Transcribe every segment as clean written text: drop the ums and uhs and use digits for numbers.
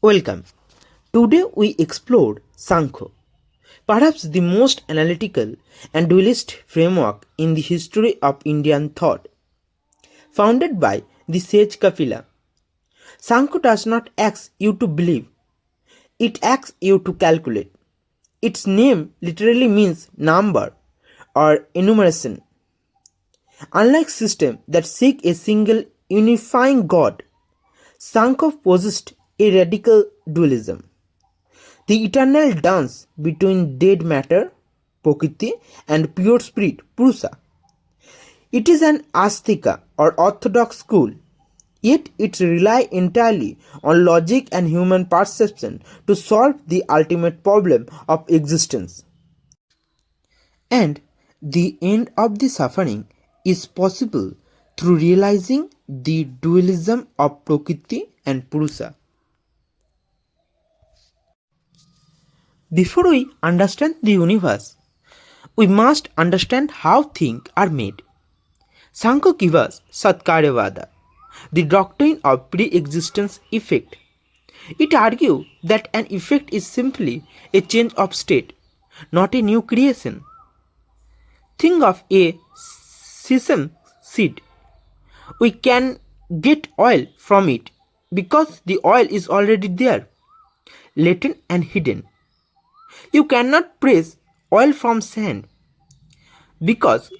Welcome. Today we explored Sāṃkhya, perhaps the most analytical and dualist framework in the history of Indian thought. Founded by the sage Kapila, Sāṃkhya does not ask you to believe, it asks you to calculate. Its name literally means number or enumeration. Unlike systems that seek a single unifying God, Sāṃkhya possessed a radical dualism. The eternal dance between dead matter, Prakriti, and pure spirit, Purusa. It is an astika or orthodox school, yet it relies entirely on logic and human perception to solve the ultimate problem of existence. And the end of the suffering is possible through realizing the dualism of Prakriti and Purusa. Before we understand the universe, we must understand how things are made. Sāṃkhya gives us Satkaryavada, the doctrine of pre-existence effect. It argues that an effect is simply a change of state, not a new creation. Think of a sesame seed. We can get oil from it because the oil is already there, latent and hidden. You cannot press oil from sand because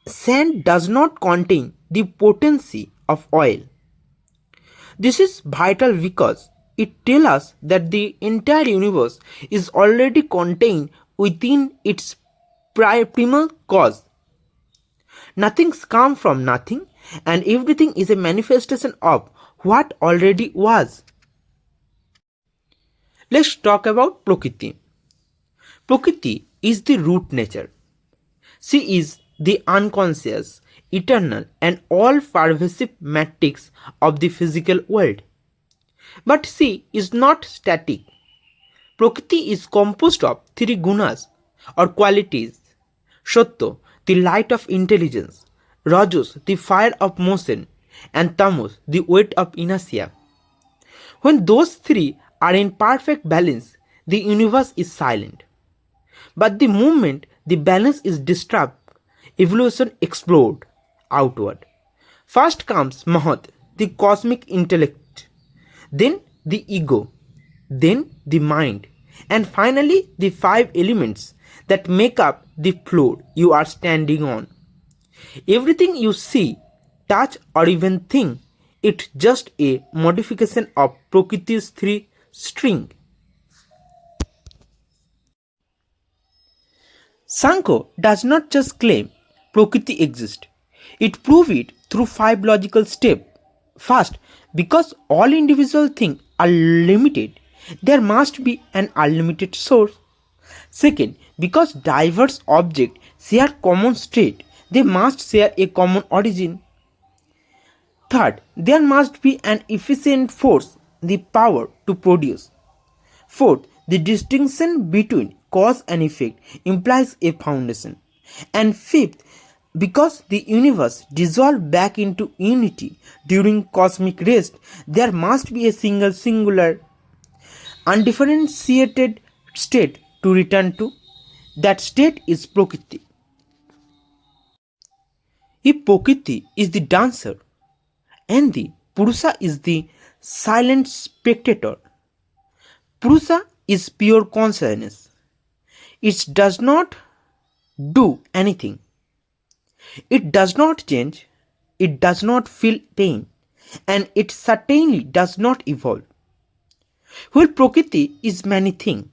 sand does not contain the potency of oil. This is vital because it tells us that the entire universe is already contained within its primal cause. Nothing's come from nothing, and everything is a manifestation of what already was. Let's talk about Prakriti. Prakriti is the root nature. She is the unconscious, eternal and all-pervasive matrix of the physical world. But she is not static. Prakriti is composed of three Guṇas or qualities: Sattva, the light of intelligence; Rajas, the fire of motion; and Tamas, the weight of inertia. When those three are in perfect balance, the universe is silent. But the moment the balance is disturbed, evolution explodes outward. First comes Mahat, the cosmic intellect, then the ego, then the mind, and finally the five elements that make up the floor you are standing on. Everything you see, touch or even think, it's just a modification of Prakriti's three strings. Sāṃkhya does not just claim Prakriti exists. It proves it through five logical steps. First, because all individual things are limited, there must be an unlimited source. Second, because diverse objects share common state, they must share a common origin. Third, there must be an efficient force, the power to produce. Fourth, the distinction between cause and effect implies a foundation. And fifth, because the universe dissolves back into unity during cosmic rest, there must be a singular, undifferentiated state to return to. That state is Prakriti. If Prakriti is the dancer and the Purusa is the silent spectator, Purusa is pure consciousness. It does not do anything. It does not change. It does not feel pain. And it certainly does not evolve. While Prakriti is many things,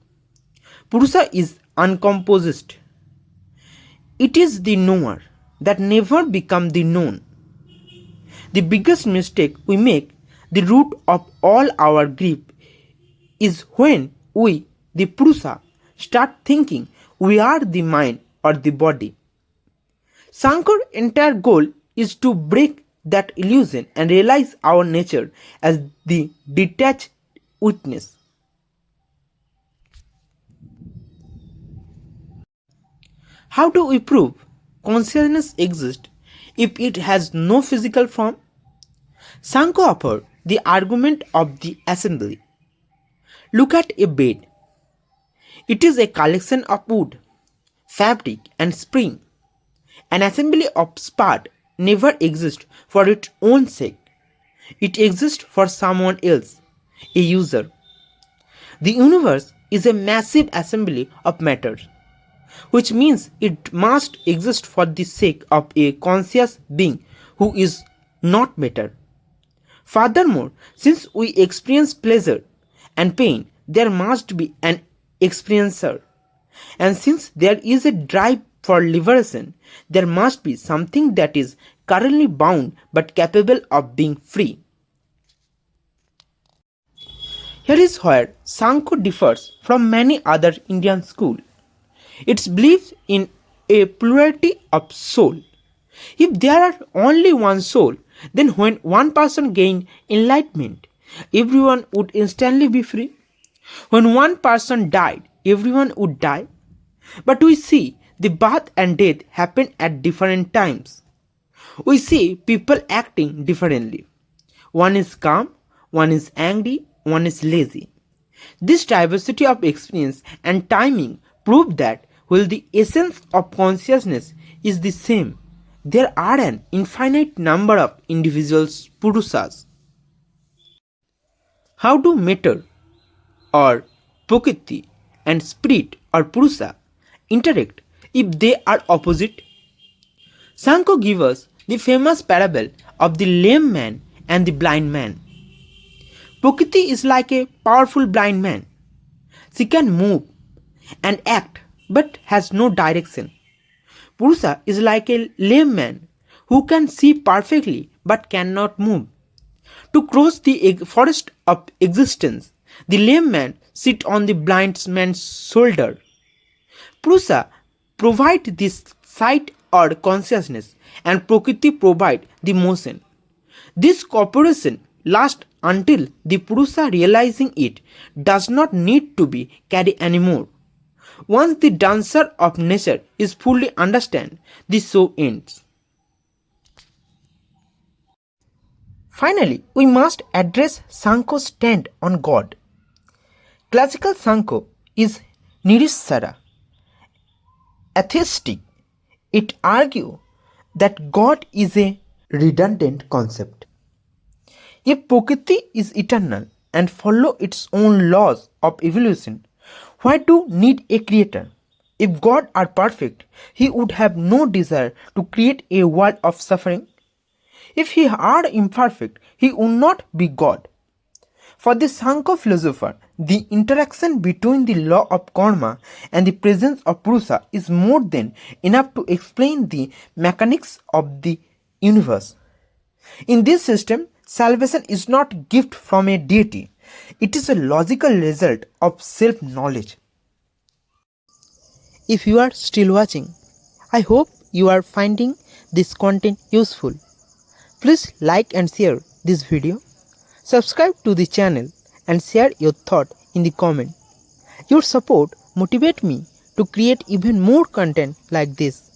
Purusa is uncomposed. It is the knower that never becomes the known. The biggest mistake we make, the root of all our grief, is when we, the Purusa, start thinking we are the mind or the body. Sāṃkhya's entire goal is to break that illusion and realize our nature as the detached witness. How do we prove consciousness exists if it has no physical form? Sāṃkhya offers the argument of the assembly. Look at a bed. It is a collection of wood, fabric, and spring. An assembly of parts never exists for its own sake. It exists for someone else, a user. The universe is a massive assembly of matter, which means it must exist for the sake of a conscious being who is not matter. Furthermore, since we experience pleasure and pain, there must be an experiencer. And since there is a drive for liberation, there must be something that is currently bound but capable of being free. Here is where Sāṃkhya differs from many other Indian schools. It believes in a plurality of soul. If there are only one soul, then when one person gained enlightenment, everyone would instantly be free. When one person died, everyone would die. But we see the birth and death happen at different times. We see people acting differently. One is calm, one is angry, one is lazy. This diversity of experience and timing prove that while the essence of consciousness is the same, there are an infinite number of individuals Purusas. How do matter or Prakriti and spirit or Purusa interact if they are opposite? Sāṃkhya gives us the famous parable of the lame man and the blind man. Prakriti is like a powerful blind man. She can move and act but has no direction. Purusa is like a lame man who can see perfectly but cannot move. To cross the forest of existence, the lame man sits on the blind man's shoulder. Purusa provides this sight or consciousness, and Prakriti provides the motion. This cooperation lasts until the Purusa, realizing it does not need to be carried anymore. Once the dancer of nature is fully understood, the show ends. Finally, we must address Sāṃkhya's stand on God. Classical Sāṃkhya is nirishara, atheistic. It argues that God is a redundant concept. If Prakriti is eternal and follow its own laws of evolution, why do need a creator? If God are perfect, he would have no desire to create a world of suffering. If he are imperfect, he would not be God. For the Sāṃkhya philosopher, the interaction between the law of karma and the presence of Purusa is more than enough to explain the mechanics of the universe. In this system, salvation is not a gift from a deity. It is a logical result of self-knowledge. If you are still watching, I hope you are finding this content useful. Please like and share this video. Subscribe to the channel and share your thought in the comment. Your support motivates me to create even more content like this.